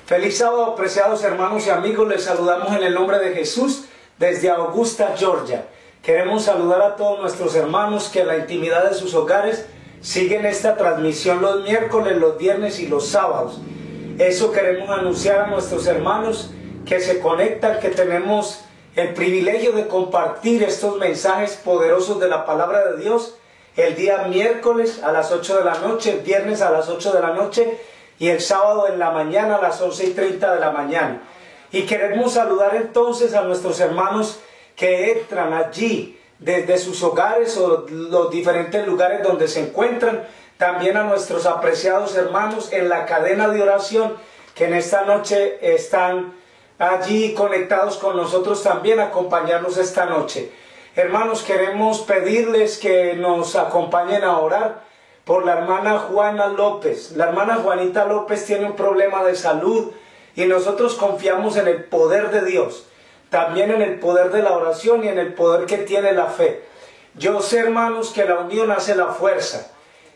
Feliz sábado, apreciados hermanos y amigos. Les saludamos en el nombre de Jesús desde Augusta, Georgia. Queremos saludar a todos nuestros hermanos que en la intimidad de sus hogares siguen esta transmisión los miércoles, los viernes y los sábados. Eso queremos anunciar a nuestros hermanos que se conectan, que tenemos el privilegio de compartir estos mensajes poderosos de la palabra de Dios el día miércoles a las 8 de la noche, el viernes a las 8 de la noche y el sábado en la mañana a las 11:30 de la mañana. Y queremos saludar entonces a nuestros hermanos que entran allí desde sus hogares o los diferentes lugares donde se encuentran. También a nuestros apreciados hermanos en la cadena de oración que en esta noche están allí conectados con nosotros también, acompañarnos esta noche. Hermanos, queremos pedirles que nos acompañen a orar por la hermana Juana López. La hermana Juanita López tiene un problema de salud y nosotros confiamos en el poder de Dios, también en el poder de la oración y en el poder que tiene la fe. Yo sé, hermanos, que la unión hace la fuerza.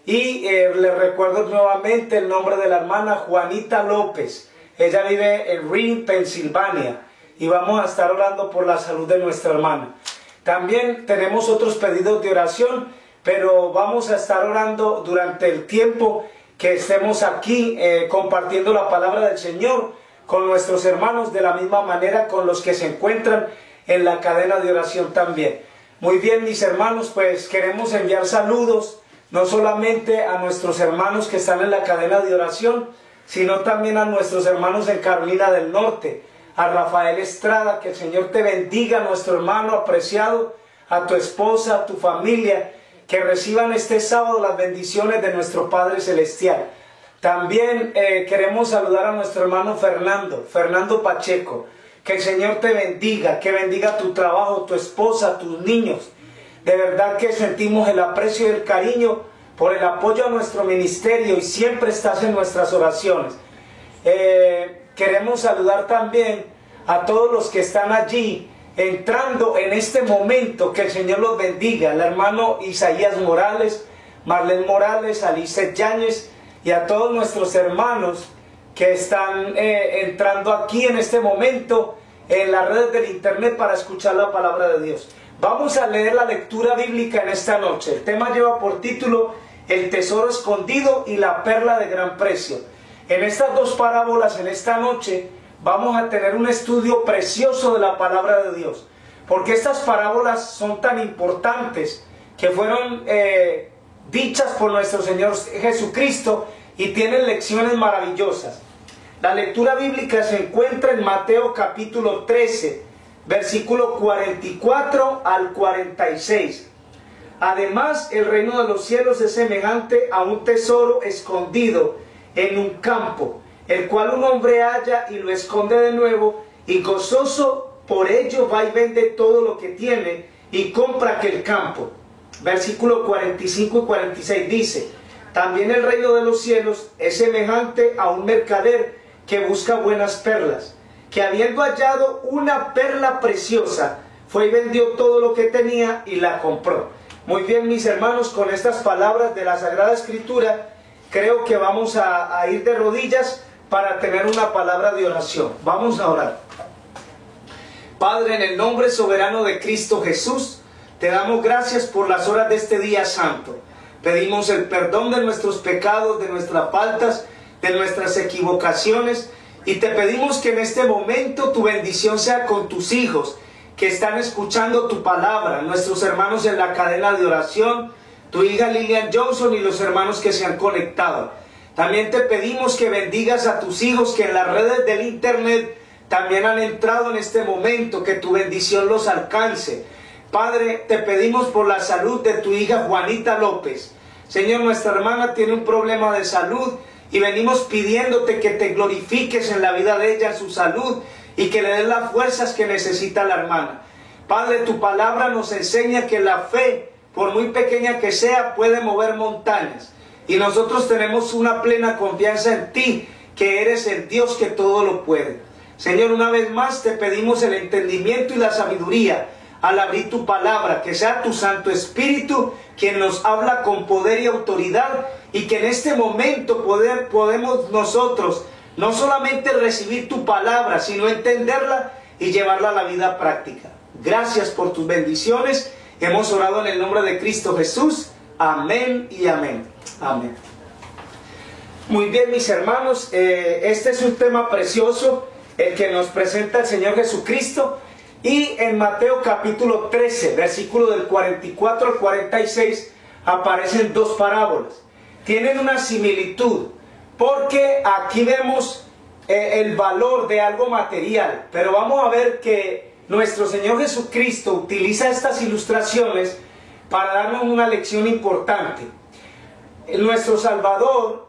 Y les recuerdo nuevamente el nombre de la hermana Juanita López. Ella vive en Reading, Pensilvania, y vamos a estar orando por la salud de nuestra hermana. También tenemos otros pedidos de oración, pero vamos a estar orando durante el tiempo que estemos aquí compartiendo la palabra del Señor con nuestros hermanos, de la misma manera con los que se encuentran en la cadena de oración también. Muy bien, mis hermanos, pues queremos enviar saludos no solamente a nuestros hermanos que están en la cadena de oración, sino también a nuestros hermanos en Carolina del Norte, a Rafael Estrada. Que el Señor te bendiga, nuestro hermano apreciado, a tu esposa, a tu familia, que reciban este sábado las bendiciones de nuestro Padre Celestial. También queremos saludar a nuestro hermano Fernando Pacheco. Que el Señor te bendiga, que bendiga tu trabajo, tu esposa, tus niños. De verdad que sentimos el aprecio y el cariño por el apoyo a nuestro ministerio y siempre estás en nuestras oraciones. Queremos saludar también a todos los que están allí entrando en este momento. Que el Señor los bendiga. El hermano Isaías Morales, Marlene Morales, Alice Yáñez y a todos nuestros hermanos que están entrando aquí en este momento en las redes del internet para escuchar la palabra de Dios. Vamos a leer la lectura bíblica en esta noche. El tema lleva por título El tesoro escondido y la perla de gran precio. En estas dos parábolas en esta noche vamos a tener un estudio precioso de la palabra de Dios, porque estas parábolas son tan importantes que fueron dichas por nuestro Señor Jesucristo y tienen lecciones maravillosas. La lectura bíblica se encuentra en Mateo capítulo 13, versículo 44 al 46. Además, el reino de los cielos es semejante a un tesoro escondido en un campo, el cual un hombre halla y lo esconde de nuevo, y gozoso por ello va y vende todo lo que tiene y compra aquel campo. Versículo 45 y 46 dice: también el reino de los cielos es semejante a un mercader que busca buenas perlas, que habiendo hallado una perla preciosa, fue y vendió todo lo que tenía y la compró. Muy bien, mis hermanos, con estas palabras de la Sagrada Escritura, creo que vamos a ir de rodillas para tener una palabra de oración. Vamos a orar. Padre, en el nombre soberano de Cristo Jesús, te damos gracias por las horas de este día santo. Pedimos el perdón de nuestros pecados, de nuestras faltas, de nuestras equivocaciones, y te pedimos que en este momento tu bendición sea con tus hijos que están escuchando tu palabra, nuestros hermanos en la cadena de oración, tu hija Lilian Johnson y los hermanos que se han conectado. También te pedimos que bendigas a tus hijos que en las redes del internet también han entrado en este momento, que tu bendición los alcance. Padre, te pedimos por la salud de tu hija Juanita López. Señor, nuestra hermana tiene un problema de salud y venimos pidiéndote que te glorifiques en la vida de ella, en su salud, y que le des las fuerzas que necesita la hermana. Padre, tu palabra nos enseña que la fe, por muy pequeña que sea, puede mover montañas. Y nosotros tenemos una plena confianza en ti, que eres el Dios que todo lo puede. Señor, una vez más te pedimos el entendimiento y la sabiduría al abrir tu palabra, que sea tu Santo Espíritu quien nos habla con poder y autoridad, y que en este momento podemos nosotros no solamente recibir tu palabra, sino entenderla y llevarla a la vida práctica. Gracias por tus bendiciones. Hemos orado en el nombre de Cristo Jesús. Amén y amén. Amén. Muy bien, mis hermanos, este es un tema precioso, el que nos presenta el Señor Jesucristo. Y en Mateo capítulo 13, versículo del 44 al 46, aparecen dos parábolas. Tienen una similitud, porque aquí vemos el valor de algo material, pero vamos a ver que nuestro Señor Jesucristo utiliza estas ilustraciones para darnos una lección importante. Nuestro Salvador,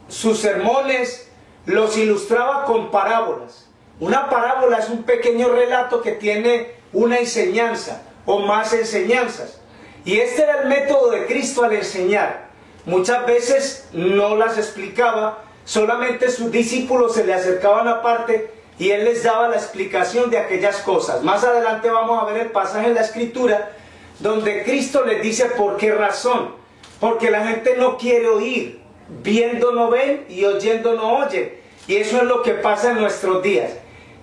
sus sermones los ilustraba con parábolas. Una parábola es un pequeño relato que tiene una enseñanza o más enseñanzas. Y este era el método de Cristo al enseñar. Muchas veces no las explicaba, solamente sus discípulos se le acercaban aparte y Él les daba la explicación de aquellas cosas. Más adelante vamos a ver el pasaje en la Escritura donde Cristo les dice por qué razón. Porque la gente no quiere oír, viendo no ven y oyendo no oyen. Y eso es lo que pasa en nuestros días.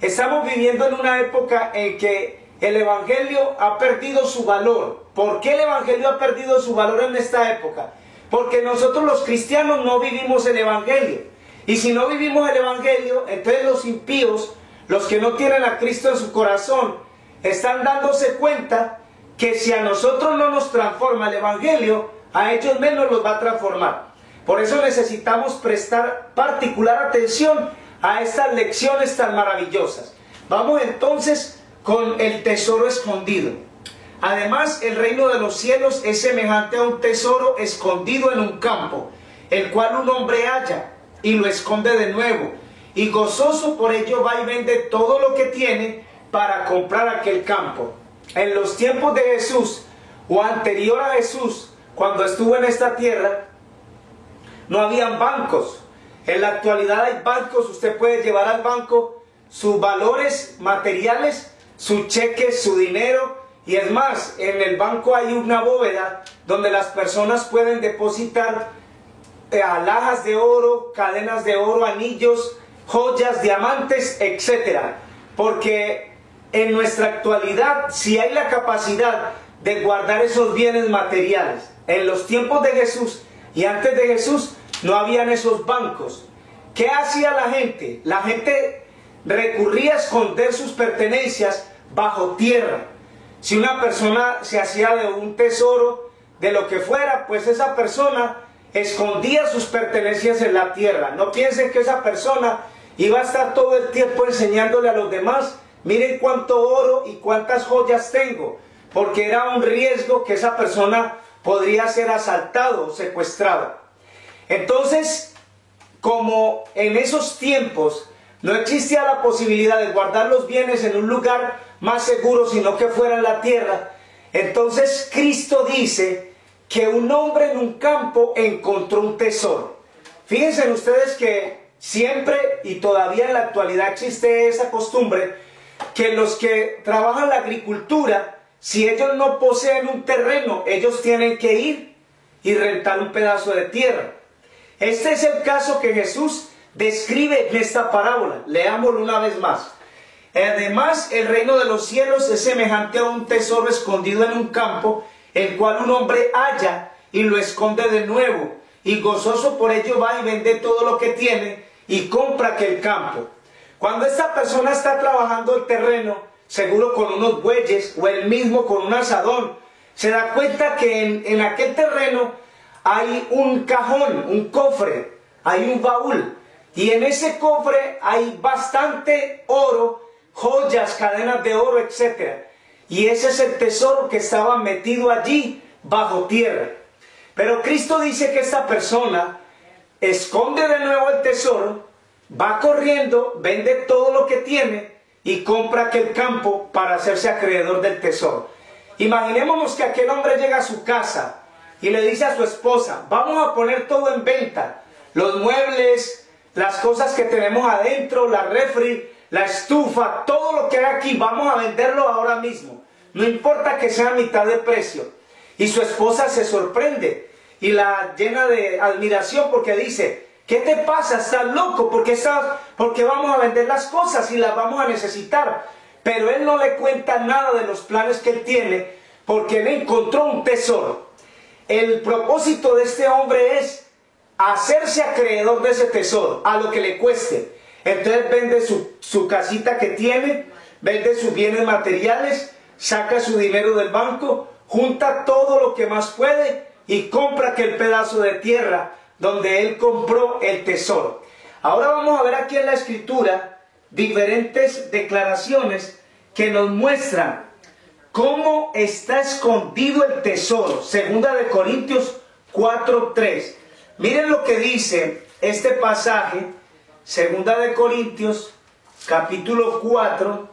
Estamos viviendo en una época en que el Evangelio ha perdido su valor. ¿Por qué el Evangelio ha perdido su valor en esta época? Porque nosotros los cristianos no vivimos el Evangelio. Y si no vivimos el Evangelio, entonces los impíos, los que no tienen a Cristo en su corazón, están dándose cuenta que si a nosotros no nos transforma el Evangelio, a ellos menos los va a transformar. Por eso necesitamos prestar particular atención a estas lecciones tan maravillosas. Vamos entonces con el tesoro escondido. Además, el reino de los cielos es semejante a un tesoro escondido en un campo, el cual un hombre halla y lo esconde de nuevo, y gozoso por ello va y vende todo lo que tiene para comprar aquel campo. En los tiempos de Jesús, o anterior a Jesús, cuando estuvo en esta tierra, no habían bancos. En la actualidad hay bancos. Usted puede llevar al banco sus valores materiales, sus cheques, su dinero. Y es más, en el banco hay una bóveda donde las personas pueden depositar alhajas de oro, cadenas de oro, anillos, joyas, diamantes, etc. Porque en nuestra actualidad, si hay la capacidad de guardar esos bienes materiales, en los tiempos de Jesús y antes de Jesús no habían esos bancos. ¿Qué hacía la gente? La gente recurría a esconder sus pertenencias bajo tierra. Si una persona se hacía de un tesoro, de lo que fuera, pues esa persona escondía sus pertenencias en la tierra. No piensen que esa persona iba a estar todo el tiempo enseñándole a los demás: miren cuánto oro y cuántas joyas tengo, porque era un riesgo que esa persona podría ser asaltado o secuestrado. Entonces, como en esos tiempos no existía la posibilidad de guardar los bienes en un lugar más seguro, sino que fuera en la tierra, entonces Cristo dice que un hombre en un campo encontró un tesoro. Fíjense ustedes que siempre y todavía en la actualidad existe esa costumbre, que los que trabajan la agricultura, si ellos no poseen un terreno, ellos tienen que ir y rentar un pedazo de tierra. Este es el caso que Jesús describe en esta parábola. Leámoslo una vez más. Además, el reino de los cielos es semejante a un tesoro escondido en un campo, el cual un hombre halla y lo esconde de nuevo, y gozoso por ello va y vende todo lo que tiene y compra aquel campo. Cuando esta persona está trabajando el terreno, seguro con unos bueyes o él mismo con un asadón, se da cuenta que en aquel terreno hay un cajón, un cofre, hay un baúl, y en ese cofre hay bastante oro, joyas, cadenas de oro, etc. Y ese es el tesoro que estaba metido allí bajo tierra. Pero Cristo dice que esta persona esconde de nuevo el tesoro, va corriendo, vende todo lo que tiene y compra aquel campo para hacerse acreedor del tesoro. Imaginémonos que aquel hombre llega a su casa y le dice a su esposa: vamos a poner todo en venta, los muebles, las cosas que tenemos adentro, la refri, la estufa, todo lo que hay aquí, vamos a venderlo ahora mismo. No importa que sea a mitad de precio. Y su esposa se sorprende y la llena de admiración porque dice, ¿qué te pasa? ¿Estás loco? Porque vamos a vender las cosas y las vamos a necesitar. Pero él no le cuenta nada de los planes que él tiene porque él encontró un tesoro. El propósito de este hombre es hacerse acreedor de ese tesoro, a lo que le cueste. Entonces vende su casita que tiene, vende sus bienes materiales, saca su dinero del banco, junta todo lo que más puede y compra aquel pedazo de tierra donde él compró el tesoro. Ahora vamos a ver aquí en la escritura diferentes declaraciones que nos muestran cómo está escondido el tesoro. Segunda de Corintios 4:3. Miren lo que dice este pasaje, Segunda de Corintios, capítulo 4.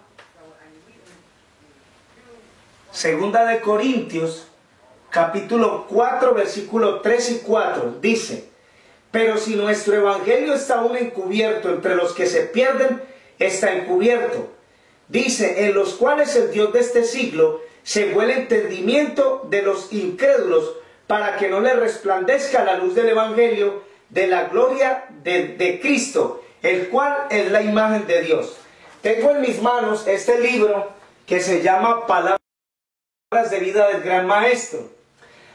Segunda de Corintios, capítulo 4, versículos 3 y 4. Dice, pero si nuestro evangelio está aún encubierto entre los que se pierden, está encubierto. Dice, en los cuales el Dios de este siglo cegó el entendimiento de los incrédulos para que no les resplandezca la luz del evangelio de la gloria de Cristo, el cual es la imagen de Dios. Tengo en mis manos este libro que se llama Palabras de vida del gran maestro.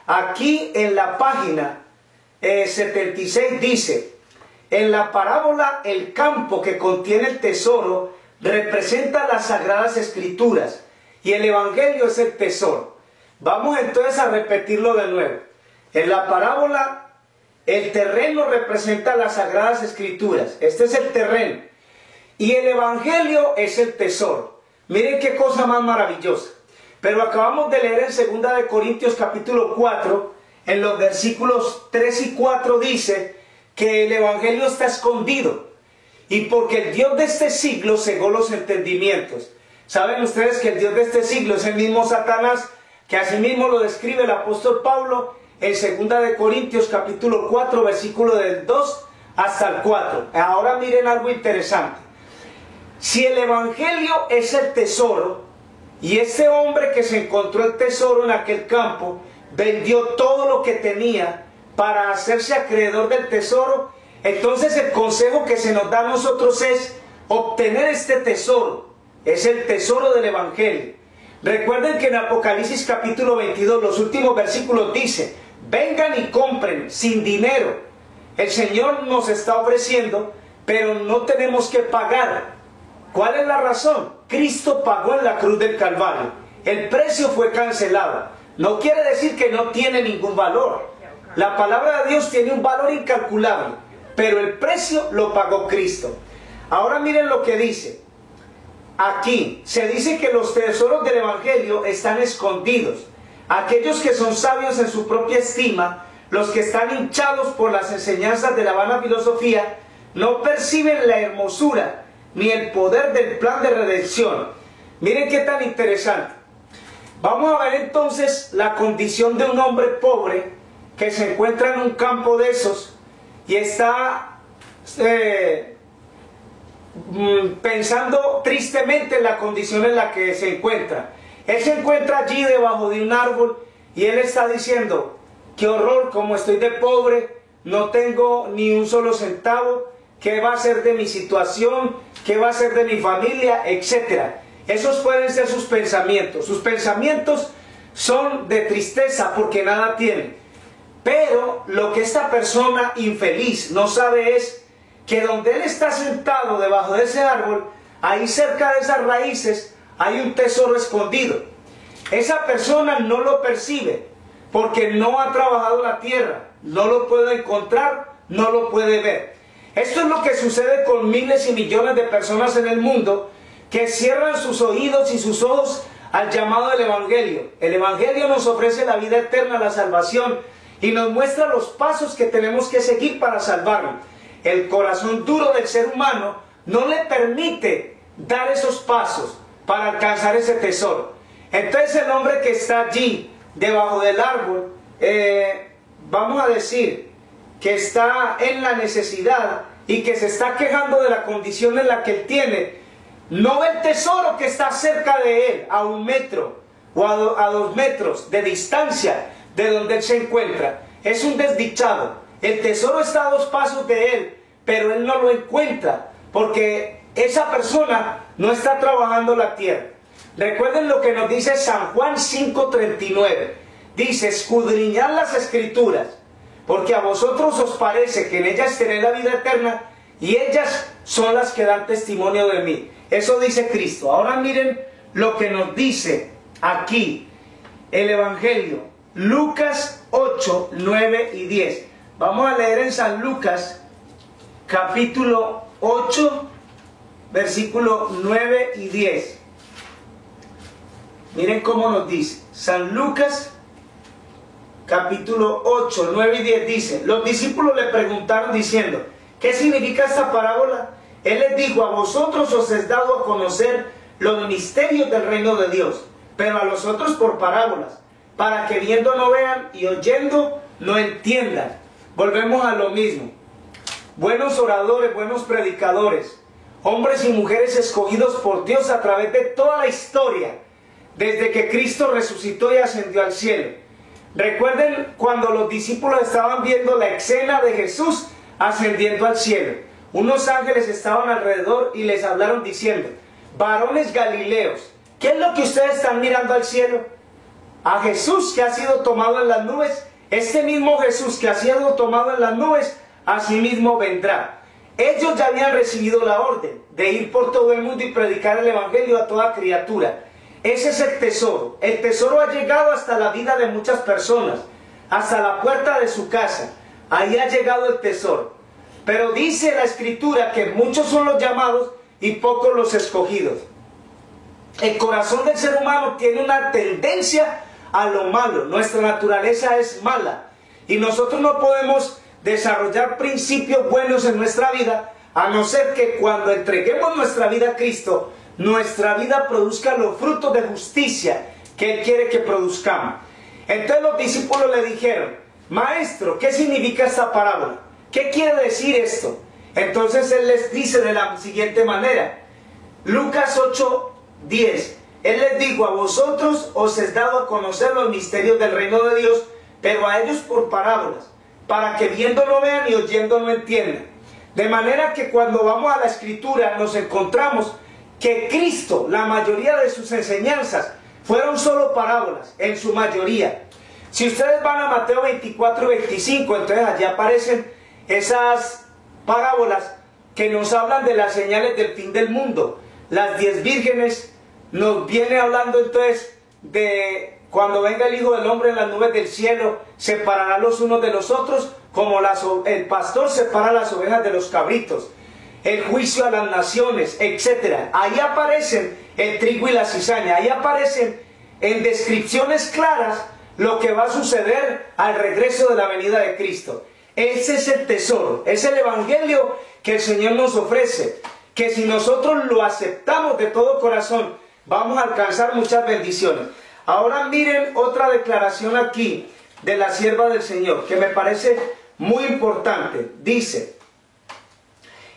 Aquí en la página 76 dice, en la parábola el campo que contiene el tesoro representa las sagradas escrituras y el evangelio es el tesoro. Vamos entonces a repetirlo de nuevo. En la parábola el terreno representa las sagradas escrituras. Este es el terreno. Y el evangelio es el tesoro. Miren qué cosa más maravillosa. Pero acabamos de leer en 2 de Corintios capítulo 4, en los versículos 3 y 4 dice que el evangelio está escondido. Y porque el Dios de este siglo cegó los entendimientos. ¿Saben ustedes que el Dios de este siglo es el mismo Satanás, que asimismo lo describe el apóstol Pablo en 2 de Corintios capítulo 4, versículo del 2 hasta el 4? Ahora miren algo interesante. Si el evangelio es el tesoro, y este hombre que se encontró el tesoro en aquel campo, vendió todo lo que tenía para hacerse acreedor del tesoro, entonces el consejo que se nos da a nosotros es obtener este tesoro. Es el tesoro del evangelio. Recuerden que en Apocalipsis capítulo 22, los últimos versículos dice, vengan y compren sin dinero. El Señor nos está ofreciendo, pero no tenemos que pagar. ¿Cuál es la razón? Cristo pagó en la cruz del Calvario. El precio fue cancelado. No quiere decir que no tiene ningún valor. La palabra de Dios tiene un valor incalculable, pero el precio lo pagó Cristo. Ahora miren lo que dice. Aquí se dice que los tesoros del evangelio están escondidos. Aquellos que son sabios en su propia estima, los que están hinchados por las enseñanzas de la vana filosofía, no perciben la hermosura ni el poder del plan de redención. Miren qué tan interesante. Vamos a ver entonces la condición de un hombre pobre que se encuentra en un campo de esos y está pensando tristemente en la condición en la que se encuentra. Él se encuentra allí debajo de un árbol y él está diciendo, qué horror, como estoy de pobre, no tengo ni un solo centavo, ¿qué va a ser de mi situación? ¿Qué va a ser de mi familia? Etcétera. Esos pueden ser sus pensamientos. Sus pensamientos son de tristeza porque nada tiene. Pero lo que esta persona infeliz no sabe es que donde él está sentado debajo de ese árbol, ahí cerca de esas raíces, hay un tesoro escondido. Esa persona no lo percibe porque no ha trabajado la tierra, no lo puede encontrar, no lo puede ver. Esto es lo que sucede con miles y millones de personas en el mundo que cierran sus oídos y sus ojos al llamado del evangelio. El evangelio nos ofrece la vida eterna, la salvación, y nos muestra los pasos que tenemos que seguir para salvarnos. El corazón duro del ser humano no le permite dar esos pasos para alcanzar ese tesoro. Entonces el hombre que está allí debajo del árbol, vamos a decir que está en la necesidad y que se está quejando de la condición en la que él tiene, no ve el tesoro que está cerca de él, a 1 metro o a 2 metros de distancia de donde él se encuentra. Es un desdichado. El tesoro está a 2 pasos de él, pero él no lo encuentra porque esa persona no está trabajando la tierra. Recuerden lo que nos dice San Juan 5:39. Dice: escudriñad las escrituras, porque a vosotros os parece que en ellas tenéis la vida eterna, y ellas son las que dan testimonio de mí. Eso dice Cristo. Ahora miren lo que nos dice aquí el Evangelio. Lucas 8, 9 y 10. Vamos a leer en San Lucas, capítulo 8, versículo 9 y 10. Miren cómo nos dice. San Lucas, capítulo 8, 9 y 10 dice: los discípulos le preguntaron diciendo: ¿qué significa esta parábola? Él les dijo: a vosotros os es dado a conocer los misterios del reino de Dios, pero a los otros por parábolas, para que viendo no vean y oyendo no entiendan. Volvemos a lo mismo. Buenos oradores, buenos predicadores, hombres y mujeres escogidos por Dios a través de toda la historia, desde que Cristo resucitó y ascendió al cielo. Recuerden cuando los discípulos estaban viendo la escena de Jesús ascendiendo al cielo. Unos ángeles estaban alrededor y les hablaron diciendo: varones galileos, ¿qué es lo que ustedes están mirando al cielo? A Jesús que ha sido tomado en las nubes. Este mismo Jesús que ha sido tomado en las nubes, asimismo vendrá. Ellos ya habían recibido la orden de ir por todo el mundo y predicar el Evangelio a toda criatura. Ese es el tesoro. El tesoro ha llegado hasta la vida de muchas personas, hasta la puerta de su casa. Ahí ha llegado el tesoro. Pero dice la Escritura que muchos son los llamados y pocos los escogidos. El corazón del ser humano tiene una tendencia a lo malo. Nuestra naturaleza es mala. Y nosotros no podemos desarrollar principios buenos en nuestra vida, a no ser que cuando entreguemos nuestra vida a Cristo, nuestra vida produzca los frutos de justicia que Él quiere que produzcamos. Entonces los discípulos le dijeron: maestro, ¿qué significa esta parábola? ¿Qué quiere decir esto? Entonces Él les dice de la siguiente manera. Lucas 8, 10. Él les dijo: a vosotros os es dado a conocer los misterios del reino de Dios, pero a ellos por parábolas, para que viendo no vean y oyendo no entiendan. De manera que cuando vamos a la Escritura nos encontramos que Cristo, la mayoría de sus enseñanzas fueron solo parábolas, en su mayoría. Si ustedes van a Mateo 24 y 25, entonces allí aparecen esas parábolas que nos hablan de las señales del fin del mundo. Las 10 vírgenes, nos viene hablando entonces de cuando venga el Hijo del Hombre en las nubes del cielo, separará los unos de los otros, como el pastor separa las ovejas de los cabritos. El juicio a las naciones, etc. Ahí aparecen el trigo y la cizaña. Ahí aparecen en descripciones claras lo que va a suceder al regreso de la venida de Cristo. Ese es el tesoro, es el Evangelio que el Señor nos ofrece, que si nosotros lo aceptamos de todo corazón, vamos a alcanzar muchas bendiciones. Ahora miren otra declaración aquí de la sierva del Señor, que me parece muy importante. Dice: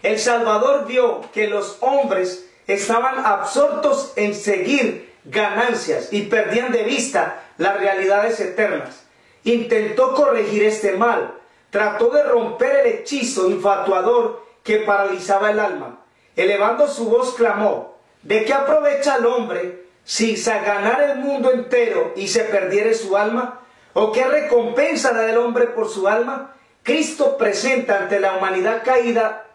el Salvador vio que los hombres estaban absortos en seguir ganancias y perdían de vista las realidades eternas. Intentó corregir este mal, trató de romper el hechizo infatuador que paralizaba el alma. Elevando su voz clamó: ¿de qué aprovecha el hombre si se ganara el mundo entero y se perdiere su alma? ¿O qué recompensa da el hombre por su alma? Cristo presenta ante la humanidad caída,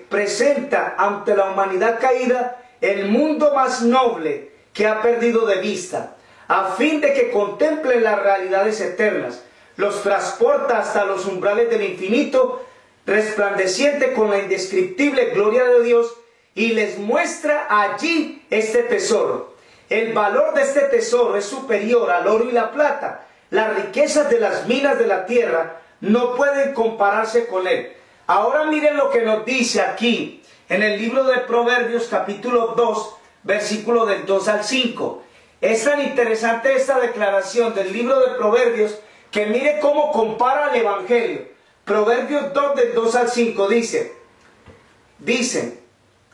presenta ante la humanidad caída el mundo más noble que ha perdido de vista, a fin de que contemplen las realidades eternas. Los transporta hasta los umbrales del infinito, resplandeciente con la indescriptible gloria de Dios, y les muestra allí este tesoro. El valor de este tesoro es superior al oro y la plata. Las riquezas de las minas de la tierra no pueden compararse con él. Ahora miren lo que nos dice aquí en el libro de Proverbios capítulo 2, versículo del 2 al 5. Es tan interesante esta declaración del libro de Proverbios que mire cómo compara el Evangelio. Proverbios 2 del 2 al 5 dicen,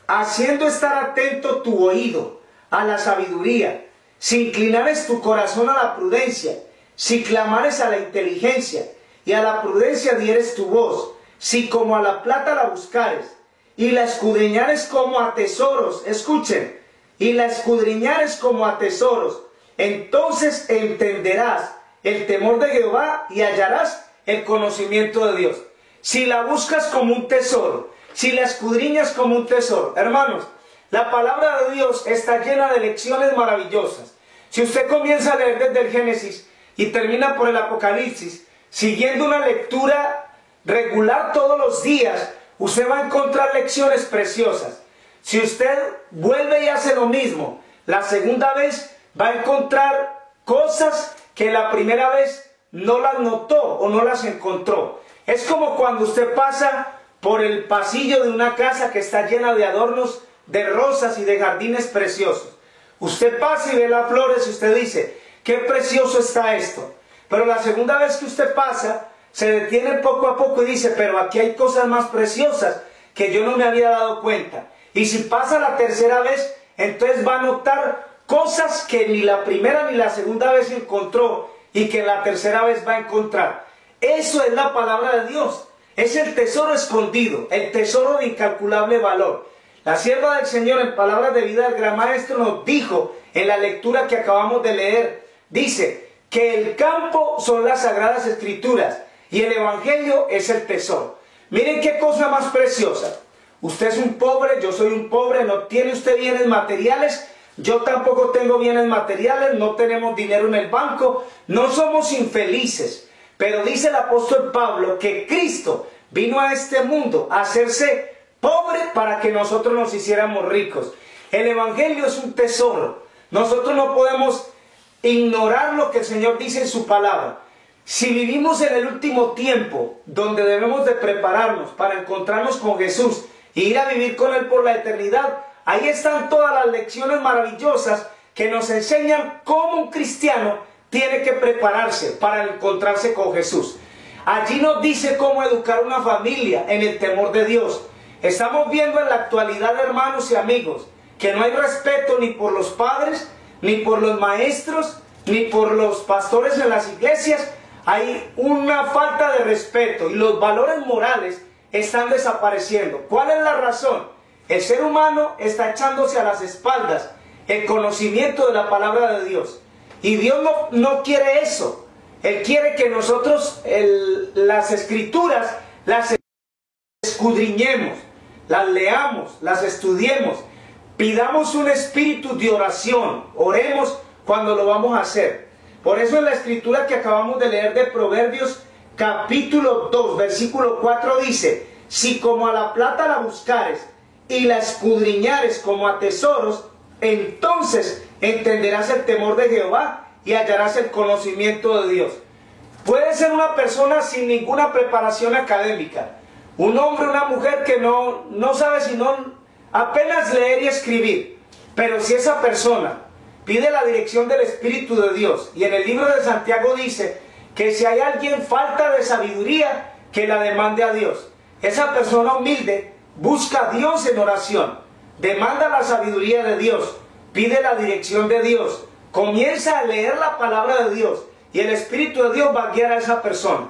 haciendo estar atento tu oído a la sabiduría, si inclinares tu corazón a la prudencia, si clamares a la inteligencia y a la prudencia dieres tu voz, si como a la plata la buscares y la escudriñares como a tesoros, escuchen, y la escudriñares como a tesoros, entonces entenderás el temor de Jehová y hallarás el conocimiento de Dios. Si la buscas como un tesoro, si la escudriñas como un tesoro, hermanos, la palabra de Dios está llena de lecciones maravillosas. Si usted comienza a leer desde el Génesis y termina por el Apocalipsis, siguiendo una lectura regular todos los días, usted va a encontrar lecciones preciosas. Si usted vuelve y hace lo mismo, la segunda vez va a encontrar cosas que la primera vez no las notó o no las encontró. Es como cuando usted pasa por el pasillo de una casa que está llena de adornos, de rosas y de jardines preciosos. Usted pasa y ve las flores y usted dice, qué precioso está esto. Pero la segunda vez que usted pasa, se detiene poco a poco y dice, pero aquí hay cosas más preciosas que yo no me había dado cuenta. Y si pasa la tercera vez, entonces va a notar cosas que ni la primera ni la segunda vez encontró y que la tercera vez va a encontrar. Eso es la palabra de Dios. Es el tesoro escondido, el tesoro de incalculable valor. La sierva del Señor en palabras de vida del gran maestro nos dijo en la lectura que acabamos de leer, dice que el campo son las sagradas escrituras y el evangelio es el tesoro. Miren qué cosa más preciosa. Usted es un pobre, yo soy un pobre, no tiene usted bienes materiales, yo tampoco tengo bienes materiales, no tenemos dinero en el banco, no somos infelices. Pero dice el apóstol Pablo que Cristo vino a este mundo a hacerse pobre para que nosotros nos hiciéramos ricos. El evangelio es un tesoro. Nosotros no podemos ignorar lo que el Señor dice en su palabra. Si vivimos en el último tiempo, donde debemos de prepararnos para encontrarnos con Jesús e ir a vivir con Él por la eternidad, ahí están todas las lecciones maravillosas que nos enseñan cómo un cristiano tiene que prepararse para encontrarse con Jesús. Allí nos dice cómo educar una familia en el temor de Dios. Estamos viendo en la actualidad, hermanos y amigos, que no hay respeto ni por los padres, ni por los maestros, ni por los pastores en las iglesias. Hay una falta de respeto y los valores morales están desapareciendo. ¿Cuál es la razón? El ser humano está echándose a las espaldas el conocimiento de la palabra de Dios. Y Dios no quiere eso. Él quiere que nosotros las escrituras las escudriñemos, las leamos, las estudiemos, pidamos un espíritu de oración, oremos cuando lo vamos a hacer. Por eso en la escritura que acabamos de leer de Proverbios capítulo 2 versículo 4 dice, si como a la plata la buscares y la escudriñares como a tesoros, entonces entenderás el temor de Jehová y hallarás el conocimiento de Dios. Puede ser una persona sin ninguna preparación académica, un hombre o una mujer que no sabe sino apenas leer y escribir, pero si esa persona pide la dirección del Espíritu de Dios, y en el libro de Santiago dice que si hay alguien falta de sabiduría, que la demande a Dios. Esa persona humilde busca a Dios en oración, demanda la sabiduría de Dios, pide la dirección de Dios, comienza a leer la palabra de Dios y el Espíritu de Dios va a guiar a esa persona.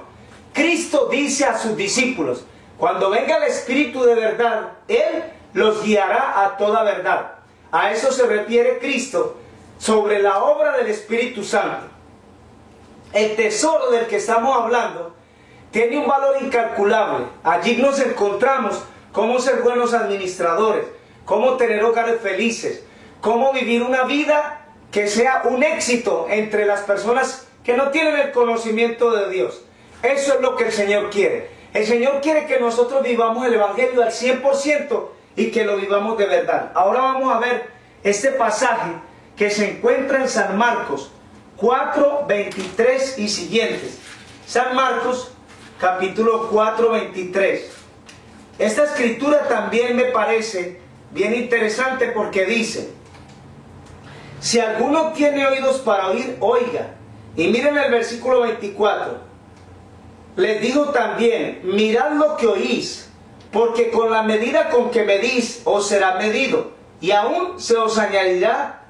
Cristo dice a sus discípulos, cuando venga el Espíritu de verdad, Él los guiará a toda verdad. A eso se refiere Cristo sobre la obra del Espíritu Santo. El tesoro del que estamos hablando tiene un valor incalculable. Allí nos encontramos cómo ser buenos administradores, cómo tener hogares felices, cómo vivir una vida que sea un éxito entre las personas que no tienen el conocimiento de Dios. Eso es lo que el Señor quiere. El Señor quiere que nosotros vivamos el Evangelio al 100% y que lo vivamos de verdad. Ahora vamos a ver este pasaje que se encuentra en San Marcos 4, 23 y siguientes. San Marcos capítulo 4, 23. Esta escritura también me parece bien interesante porque dice, si alguno tiene oídos para oír, oiga. Y miren el versículo 24. les digo también, mirad lo que oís, porque con la medida con que medís os será medido, y aún se os añadirá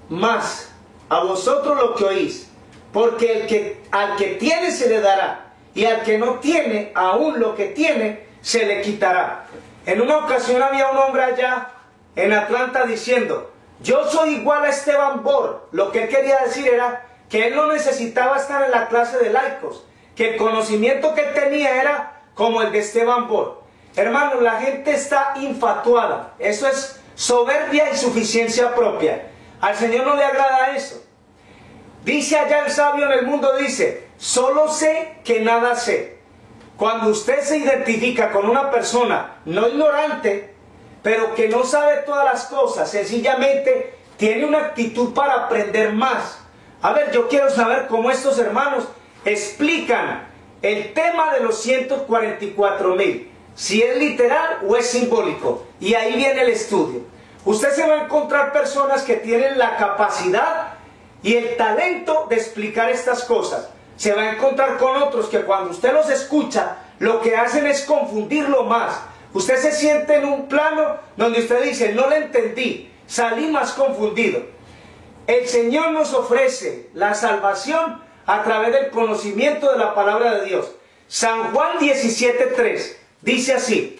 más a vosotros lo que oís, porque al que tiene se le dará, y al que no tiene, aún lo que tiene se le quitará. En una ocasión había un hombre allá en Atlanta diciendo, yo soy igual a Esteban Bor. Lo que él quería decir era que él no necesitaba estar en la clase de laicos, que el conocimiento que él tenía era como el de Esteban Bor. Hermanos, la gente está infatuada. Eso es soberbia y suficiencia propia. Al Señor no le agrada eso. Dice allá el sabio en el mundo, dice, solo sé que nada sé. Cuando usted se identifica con una persona no ignorante, pero que no sabe todas las cosas, sencillamente tiene una actitud para aprender más. A ver, yo quiero saber cómo estos hermanos explican el tema de los 144,000, si es literal o es simbólico. Y ahí viene el estudio. Usted se va a encontrar personas que tienen la capacidad y el talento de explicar estas cosas. Se va a encontrar con otros que cuando usted los escucha, lo que hacen es confundirlo más. Usted se siente en un plano donde usted dice, no le entendí, salí más confundido. El Señor nos ofrece la salvación a través del conocimiento de la palabra de Dios. San Juan 17:3 dice así,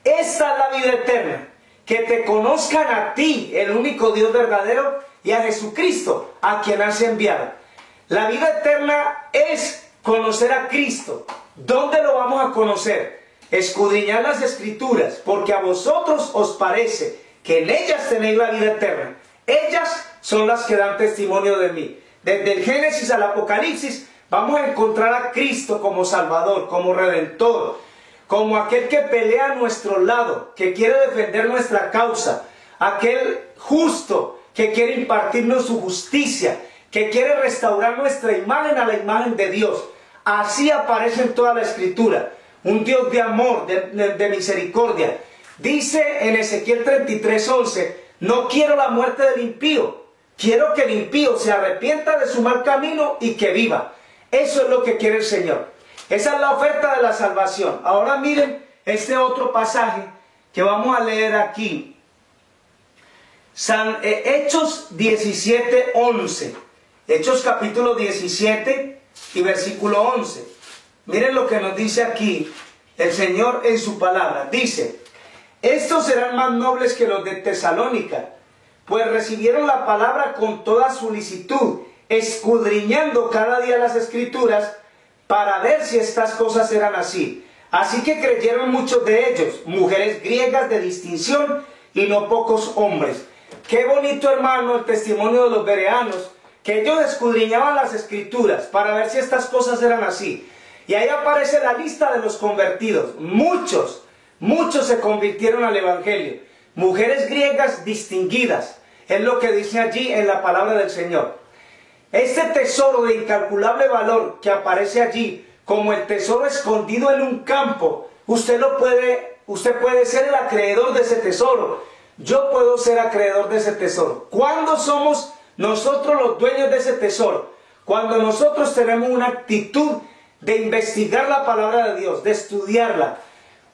esta es la vida eterna, que te conozcan a ti, el único Dios verdadero, y a Jesucristo, a quien has enviado. La vida eterna es conocer a Cristo. ¿Dónde lo vamos a conocer? Escudriñad las Escrituras, porque a vosotros os parece que en ellas tenéis la vida eterna. Ellas son las que dan testimonio de mí. Desde el Génesis al Apocalipsis vamos a encontrar a Cristo como Salvador, como Redentor, como aquel que pelea a nuestro lado, que quiere defender nuestra causa, aquel justo que quiere impartirnos su justicia, que quiere restaurar nuestra imagen a la imagen de Dios. Así aparece en toda la Escritura, un Dios de amor, de misericordia. Dice en Ezequiel 33:11, no quiero la muerte del impío, quiero que el impío se arrepienta de su mal camino y que viva. Eso es lo que quiere el Señor. Esa es la oferta de la salvación. Ahora miren este otro pasaje que vamos a leer aquí. Hechos 17:11. Hechos capítulo 17 y versículo 11. Miren lo que nos dice aquí el Señor en su palabra. Dice, estos serán más nobles que los de Tesalónica, pues recibieron la palabra con toda solicitud, escudriñando cada día las Escrituras para ver si estas cosas eran así. Así que creyeron muchos de ellos, mujeres griegas de distinción y no pocos hombres. Qué bonito, hermano, el testimonio de los bereanos, que ellos escudriñaban las Escrituras para ver si estas cosas eran así. Y ahí aparece la lista de los convertidos. Muchos se convirtieron al Evangelio. Mujeres griegas distinguidas. Es lo que dice allí en la palabra del Señor. Este tesoro de incalculable valor que aparece allí, como el tesoro escondido en un campo, usted puede ser el acreedor de ese tesoro. Yo puedo ser acreedor de ese tesoro. ¿Cuándo somos nosotros los dueños de ese tesoro? Cuando nosotros tenemos una actitud de investigar la palabra de Dios, de estudiarla.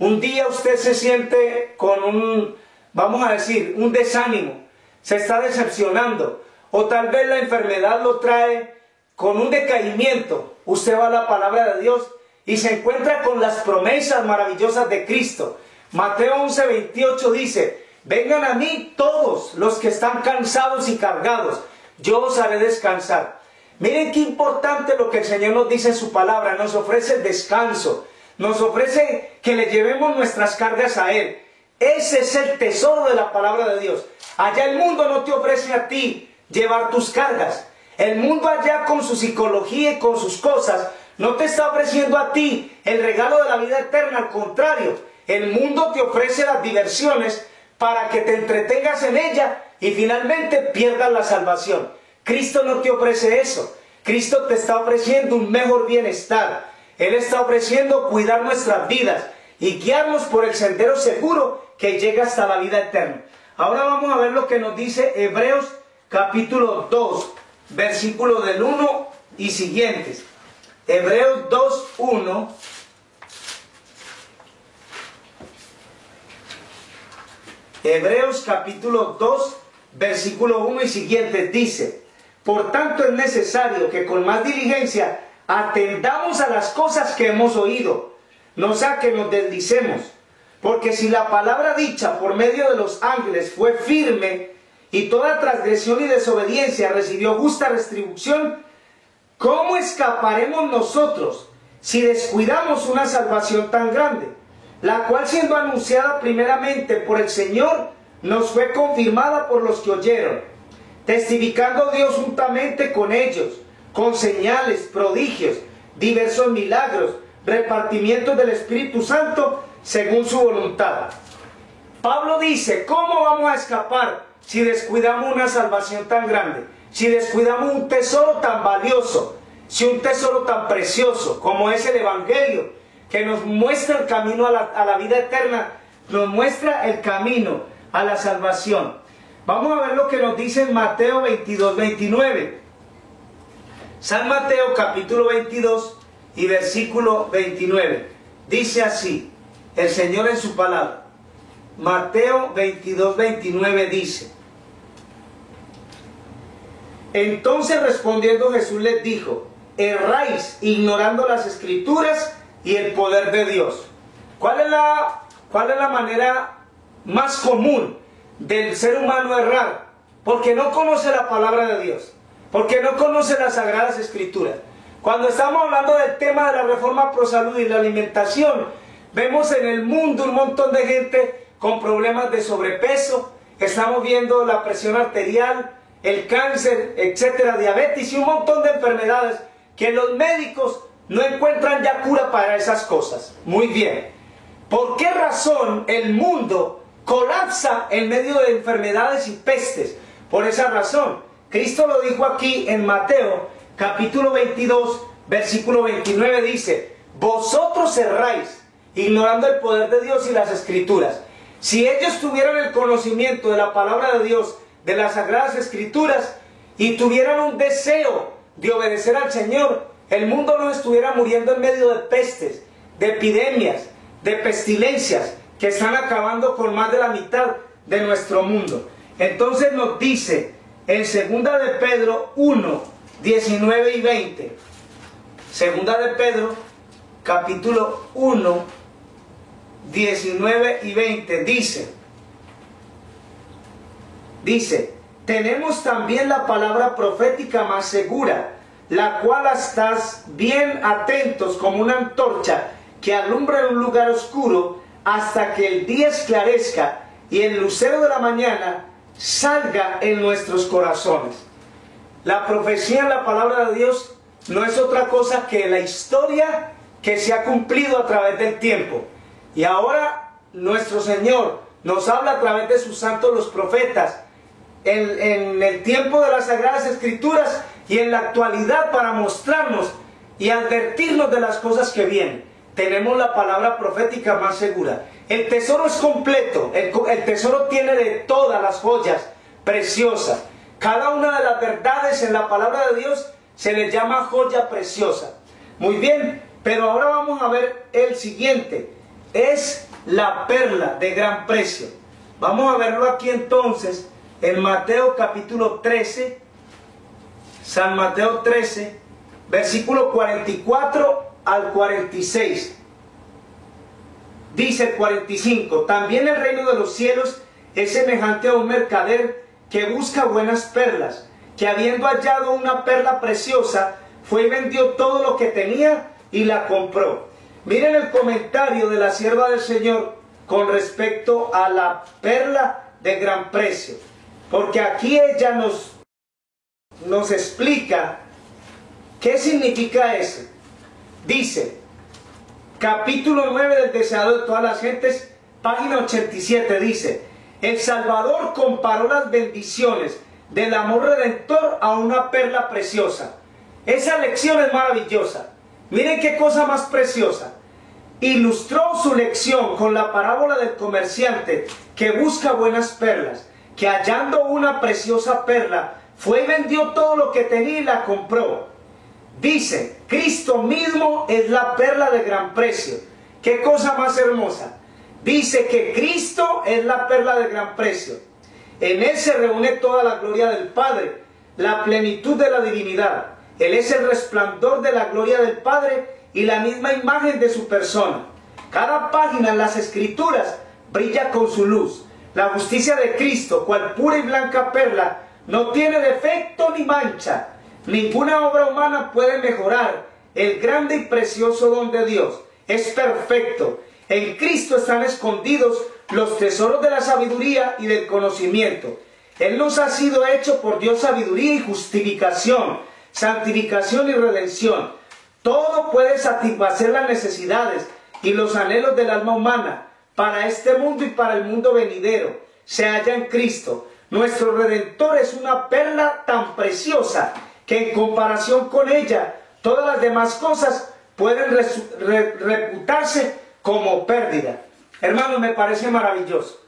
Un día usted se siente con vamos a decir, un desánimo, se está decepcionando, o tal vez la enfermedad lo trae con un decaimiento. Usted va a la palabra de Dios y se encuentra con las promesas maravillosas de Cristo. Mateo 11:28 dice, vengan a mí todos los que están cansados y cargados, yo os haré descansar. Miren qué importante lo que el Señor nos dice en su palabra. Nos ofrece descanso, nos ofrece que le llevemos nuestras cargas a Él. Ese es el tesoro de la palabra de Dios. Allá el mundo no te ofrece a ti llevar tus cargas. El mundo allá con su psicología y con sus cosas no te está ofreciendo a ti el regalo de la vida eterna. Al contrario, el mundo te ofrece las diversiones para que te entretengas en ella y finalmente pierdas la salvación. Cristo no te ofrece eso. Cristo te está ofreciendo un mejor bienestar. Él está ofreciendo cuidar nuestras vidas y guiarnos por el sendero seguro que llega hasta la vida eterna. Ahora vamos a ver lo que nos dice Hebreos capítulo 2, versículo del 1 y siguientes. Hebreos 2:1. Hebreos capítulo 2, versículo 1 y siguiente dice: por tanto es necesario que con más diligencia atendamos a las cosas que hemos oído, no sea que nos deslicemos. Porque si la palabra dicha por medio de los ángeles fue firme, y toda transgresión y desobediencia recibió justa retribución, ¿cómo escaparemos nosotros si descuidamos una salvación tan grande, la cual, siendo anunciada primeramente por el Señor, nos fue confirmada por los que oyeron, testificando Dios juntamente con ellos, con señales, prodigios, diversos milagros, repartimientos del Espíritu Santo según su voluntad? Pablo dice, ¿cómo vamos a escapar si descuidamos una salvación tan grande? Si descuidamos un tesoro tan valioso, si un tesoro tan precioso como es el Evangelio, que nos muestra el camino a la vida eterna, nos muestra el camino a la salvación. Vamos a ver lo que nos dice en Mateo 22, 29. San Mateo capítulo 22 y versículo 29. Dice así el Señor en su palabra. Mateo 22, 29 dice: entonces respondiendo Jesús les dijo: erráis ignorando las Escrituras y el poder de Dios. ¿Cuál es la manera más común del ser humano errar? Porque no conoce la palabra de Dios, porque no conoce las Sagradas Escrituras. Cuando estamos hablando del tema de la reforma pro salud y la alimentación, vemos en el mundo un montón de gente con problemas de sobrepeso. Estamos viendo la presión arterial, el cáncer, etcétera, diabetes y un montón de enfermedades que los médicos no encuentran ya cura para esas cosas. Muy bien. ¿Por qué razón el mundo colapsa en medio de enfermedades y pestes? Por esa razón. Cristo lo dijo aquí en Mateo capítulo 22, versículo 29, dice: vosotros erráis ignorando el poder de Dios y las Escrituras. Si ellos tuvieran el conocimiento de la palabra de Dios, de las Sagradas Escrituras, y tuvieran un deseo de obedecer al Señor, el mundo no estuviera muriendo en medio de pestes, de epidemias, de pestilencias que están acabando con más de la mitad de nuestro mundo. Entonces nos dice en 2 de Pedro 1, 19 y 20, 2 de Pedro capítulo 1, 19 y 20, dice: tenemos también la palabra profética más segura, la cual estás bien atentos como una antorcha que alumbra en un lugar oscuro hasta que el día esclarezca y el lucero de la mañana salga en nuestros corazones. La profecía en la palabra de Dios no es otra cosa que la historia que se ha cumplido a través del tiempo. Y ahora nuestro Señor nos habla a través de sus santos los profetas en el tiempo de las Sagradas Escrituras y en la actualidad, para mostrarnos y advertirnos de las cosas que vienen. Tenemos la palabra profética más segura. El tesoro es completo, el tesoro tiene de todas las joyas preciosas. Cada una de las verdades en la palabra de Dios se le llama joya preciosa. Muy bien, pero ahora vamos a ver el siguiente. Es la perla de gran precio. Vamos a verlo aquí entonces en Mateo capítulo 13, San Mateo 13, versículo 44 al 46. Dice el 45: también el reino de los cielos es semejante a un mercader que busca buenas perlas, que habiendo hallado una perla preciosa, fue y vendió todo lo que tenía y la compró. Miren el comentario de la sierva del Señor con respecto a la perla de gran precio, porque aquí ella nos explica qué significa eso. Dice, capítulo 9 del Deseado de todas las gentes, página 87, dice: el Salvador comparó las bendiciones del amor redentor a una perla preciosa. Esa lección es maravillosa. Miren qué cosa más preciosa. Ilustró su lección con la parábola del comerciante que busca buenas perlas, que hallando una preciosa perla, fue y vendió todo lo que tenía y la compró. Dice: Cristo mismo es la perla de gran precio. ¿Qué cosa más hermosa? Dice que Cristo es la perla de gran precio. En Él se reúne toda la gloria del Padre, la plenitud de la divinidad. Él es el resplandor de la gloria del Padre y la misma imagen de su persona. Cada página en las Escrituras brilla con su luz. La justicia de Cristo, cual pura y blanca perla, no tiene defecto ni mancha. Ninguna obra humana puede mejorar el grande y precioso don de Dios. Es perfecto. En Cristo están escondidos los tesoros de la sabiduría y del conocimiento. Él nos ha sido hecho por Dios sabiduría y justificación, santificación y redención. Todo puede satisfacer las necesidades y los anhelos del alma humana para este mundo y para el mundo venidero. Se halla en Cristo. Nuestro Redentor es una perla tan preciosa que en comparación con ella, todas las demás cosas pueden reputarse como pérdida. Hermanos, me parece maravilloso.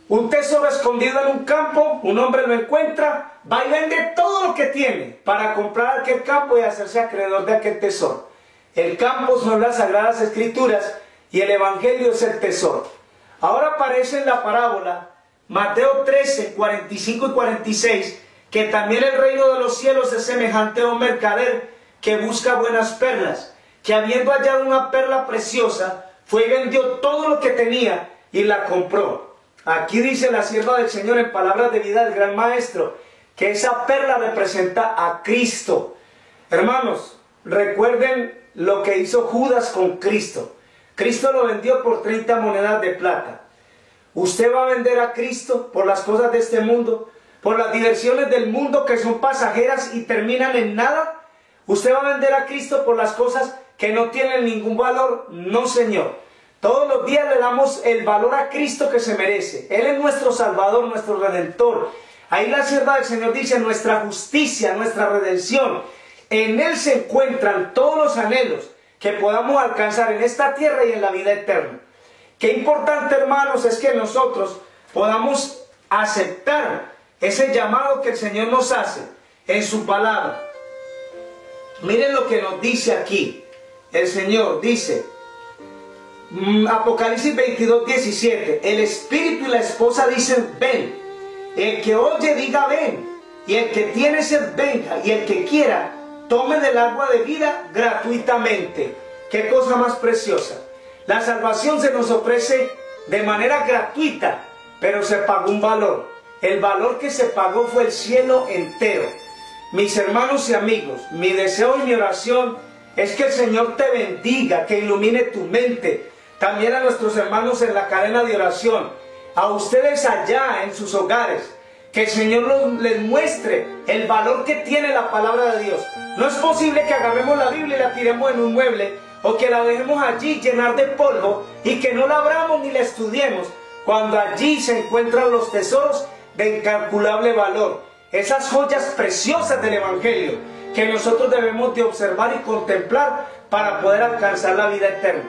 Un tesoro escondido en un campo, un hombre lo encuentra, va y vende todo lo que tiene para comprar aquel campo y hacerse acreedor de aquel tesoro. El campo son las Sagradas Escrituras y el Evangelio es el tesoro. Ahora aparece en la parábola, Mateo 13, 45 y 46, que también el reino de los cielos es semejante a un mercader que busca buenas perlas, que habiendo hallado una perla preciosa, fue y vendió todo lo que tenía y la compró. Aquí dice la sierva del Señor en palabras de vida del gran maestro, que esa perla representa a Cristo. Hermanos, recuerden lo que hizo Judas con Cristo. Cristo lo vendió por 30 monedas de plata. ¿Usted va a vender a Cristo por las cosas de este mundo? ¿Por las diversiones del mundo que son pasajeras y terminan en nada? ¿Usted va a vender a Cristo por las cosas que no tienen ningún valor? No, Señor. Todos los días le damos el valor a Cristo que se merece. Él es nuestro Salvador, nuestro Redentor. Ahí la sierva del Señor dice, nuestra justicia, nuestra redención. En Él se encuentran todos los anhelos que podamos alcanzar en esta tierra y en la vida eterna. Qué importante, hermanos, es que nosotros podamos aceptar ese llamado que el Señor nos hace en su palabra. Miren lo que nos dice aquí. El Señor dice, Apocalipsis 22, 17, el Espíritu y la esposa dicen, ven. El que oye diga, ven. Y el que tiene sed, venga. Y el que quiera, tome del agua de vida gratuitamente. Qué cosa más preciosa. La salvación se nos ofrece de manera gratuita, pero se pagó un valor. El valor que se pagó fue el cielo entero. Mis hermanos y amigos, mi deseo y mi oración es que el Señor te bendiga, que ilumine tu mente. También a nuestros hermanos en la cadena de oración, a ustedes allá en sus hogares, que el Señor les muestre el valor que tiene la palabra de Dios. No es posible que agarremos la Biblia y la tiremos en un mueble, o que la dejemos allí llenar de polvo y que no la abramos ni la estudiemos, cuando allí se encuentran los tesoros de incalculable valor, esas joyas preciosas del Evangelio que nosotros debemos de observar y contemplar para poder alcanzar la vida eterna.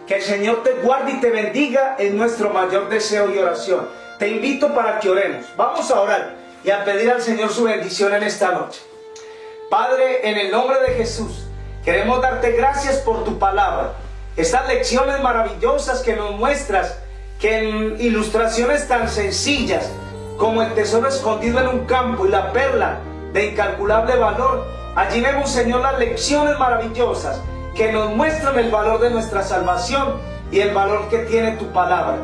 Que el Señor te guarde y te bendiga, es nuestro mayor deseo y oración. Te invito para que oremos. Vamos a orar y a pedir al Señor su bendición en esta noche. Padre, en el nombre de Jesús, queremos darte gracias por tu palabra. Estas lecciones maravillosas que nos muestras, que en ilustraciones tan sencillas como el tesoro escondido en un campo y la perla de incalculable valor, allí vemos, Señor, las lecciones maravillosas que nos muestran el valor de nuestra salvación y el valor que tiene tu palabra.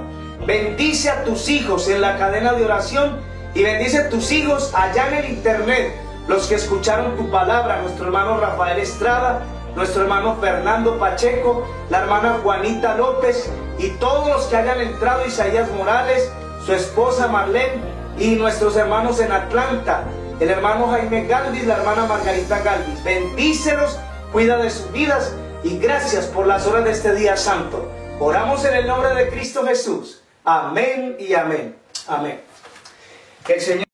Bendice a tus hijos en la cadena de oración y bendice a tus hijos allá en el internet, los que escucharon tu palabra, nuestro hermano Rafael Estrada, nuestro hermano Fernando Pacheco, la hermana Juanita López y todos los que hayan entrado, Isaías Morales, su esposa Marlene y nuestros hermanos en Atlanta, el hermano Jaime Galvis, la hermana Margarita Galvis. Bendícelos, cuida de sus vidas y gracias por las horas de este día santo. Oramos en el nombre de Cristo Jesús. Amén y amén. Amén. Que el Señor